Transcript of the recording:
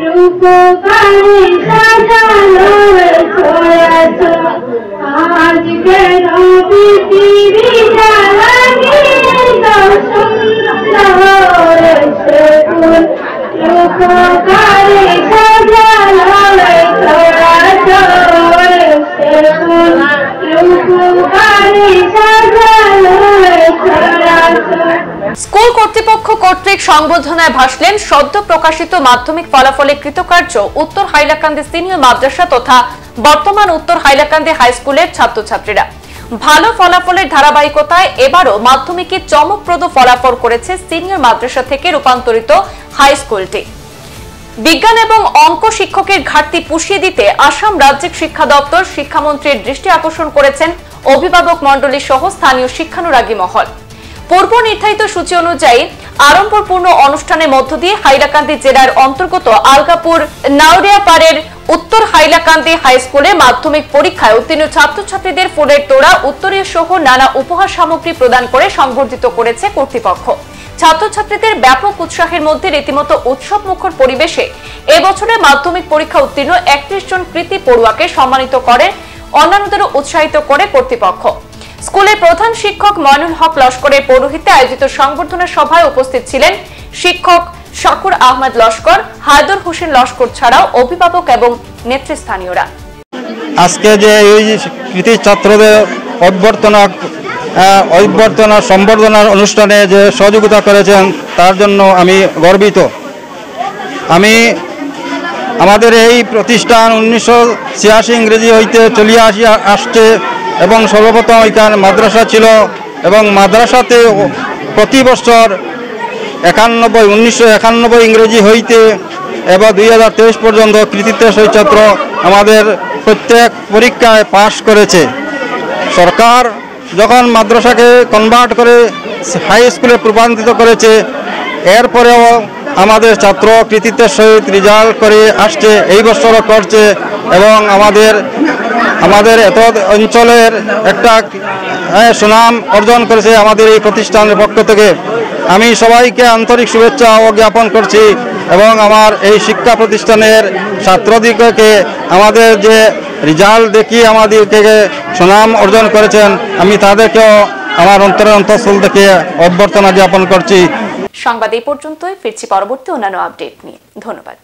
রূপকারে সাজালো ছড়াছড় আজকে পৃথিবী জালাগে সুন্দর সে ফুল রূপকারে সাজালো ছড়াছড় সে ফুল রূপকারে সাজালো ছড়াছড়। স্কুল কর্তৃপক্ষ কর্তৃক সংবর্ধনায় ভাসলেন সদ্য প্রকাশিত মাধ্যমিক ফলাফলে কৃতকার্য উত্তর হাইলাকান্দি সিনিয়র মাদ্রাসা তথা বর্তমান উত্তর হাইলাকান্দি হাই স্কুলের ছাত্রছাত্রীরা। ভালো ফলাফলের ধারাবাহিকতায় এবারও মাধ্যমিকে চমকপ্রদ ফলাফল করেছে সিনিয়র মাদ্রাসা থেকে রূপান্তরিত হাই স্কুলটি। বিজ্ঞান এবং অঙ্ক শিক্ষকের ঘাটতি পুষিয়ে দিতে আসাম রাজ্যিক শিক্ষা দপ্তর শিক্ষামন্ত্রীর দৃষ্টি আকর্ষণ করেছেন অভিভাবক মণ্ডলী সহ স্থানীয় শিক্ষানুরাগী মহল। পূর্ব নির্ধারিত সূচি অনুযায়ী আড়ম্বরপূর্ণ অনুষ্ঠানের মধ্য দিয়ে হাইলাকান্দি জেলার অন্তর্গত আলগাপুর নাউরিয়াপাড়ের উত্তর হাইলাকান্দি হাই স্কুলে মাধ্যমিক পরীক্ষায় উত্তীর্ণ ছাত্রছাত্রীদের ফুলের তোড়া, উত্তরীয় সহ নানা উপহার সামগ্রী প্রদান করে সংবর্ধিত করেছে কর্তৃপক্ষ। ছাত্রছাত্রীদের ব্যাপক উৎসাহের মধ্যে রীতিমতো উৎসব মুখর পরিবেশে এবছরের মাধ্যমিক পরীক্ষা উত্তীর্ণ 31 জন কৃতী পড়ুয়াকে সম্মানিত করে, অন্যান্যদেরও উৎসাহিত করে কর্তৃপক্ষ। স্কুলের প্রধান শিক্ষক ময়নুল হক লস্করের পৌরোহিত্যে আয়োজিত সংবর্ধনা সভায় উপস্থিত ছিলেন শিক্ষক শাকুর আহমেদ লস্কর, হায়দর হোসেন লস্কর ছাড়াও অভিভাবক এবং নেতৃস্থানীয়রা। আজকে যে এই কৃতি ছাত্রদের অভ্যর্থনা সম্বর্ধনার অনুষ্ঠানে যে সহযোগিতা করেছেন তার জন্য আমি গর্বিত। আমাদের এই প্রতিষ্ঠান 1986 ইংরেজি হইতে চলিয়া আসছে এবং সর্বপ্রথম এখানে মাদ্রাসা ছিল এবং মাদ্রাসাতে প্রতি বছর 1991 ইংরেজি হইতে এবং 2023 পর্যন্ত কৃতিত্বের সহিত ছাত্র আমাদের প্রত্যেক পরীক্ষায় পাশ করেছে। সরকার যখন মাদ্রাসাকে কনভার্ট করে হাই স্কুলে রূপান্তরিত করেছে, এরপরেও আমাদের ছাত্র কৃতিত্বের সহিত রেজাল্ট করে আসছে, এই বছরও করছে এবং আমাদের এত অঞ্চলের একটা সুনাম অর্জন করেছে আমাদের এই প্রতিষ্ঠানের পক্ষ থেকে। আমি সবাইকে আন্তরিক শুভেচ্ছা জ্ঞাপন করছি এবং আমার এই শিক্ষা প্রতিষ্ঠানের ছাত্রদিগকে আমাদের যে রেজাল্ট দেখিয়ে আমাদেরকে সুনাম অর্জন করেছেন, আমি তাদেরকেও আমার অন্তঃস্থল থেকে অভ্যর্থনা জ্ঞাপন করছি। সংবাদ এই পর্যন্তই, ফিরছি পরবর্তী অন্যান্য আপডেট নিয়ে। ধন্যবাদ।